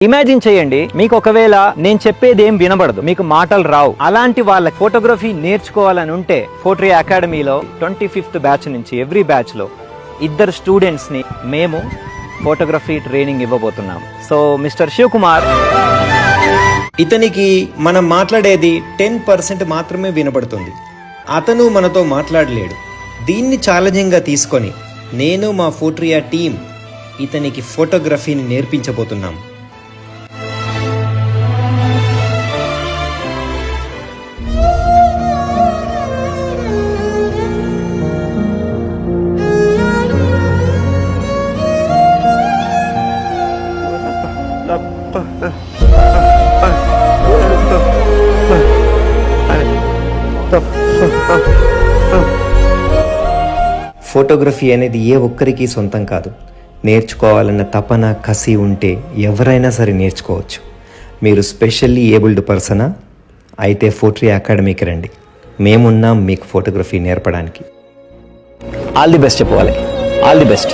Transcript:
Imagine చేయండి, మీకు ఒకవేళ నేను చెప్పేది ఏం వినబడదు, మీకు మాటలు రావు. అలాంటి వాళ్ళ ఫోటోగ్రఫీ నేర్చుకోవాలని ఉంటే ఫోటోగ్రఫీ అకాడమీలో 25th బ్యాచ్ నుంచి ఎవ్రీ బ్యాచ్ లో 2 స్టూడెంట్స్ ని మేము ఫోటోగ్రఫీ ట్రైనింగ్ ఇవ్వబోతున్నాం. సో మిస్టర్ శివ్ కుమార్, ఇతనికి మనం మాట్లాడేది 10% మాత్రమే వినబడుతుంది. అతను మనతో మాట్లాడలేడు. దీన్ని ఛాలెంజింగ్గా తీసుకొని నేను మా ఫోట్రియా టీం ఇతనికి ఫోటోగ్రఫీని నేర్పించబోతున్నాం. ఫోటోగ్రఫీ అనేది ఏ ఒక్కరికి సొంతం కాదు. నేర్చుకోవాలన్న తపన, కసి ఉంటే ఎవరైనా సరే నేర్చుకోవచ్చు. మీరు స్పెషల్లీ ఏబుల్డ్ పర్సనా అయితే ఫోటోగ్రఫీ అకాడమీకి రండి. మేమున్నాం మీకు ఫోటోగ్రఫీ నేర్పడానికి. ఆల్ ది బెస్ట్ చెప్పు వాళ్ళకి. All the best.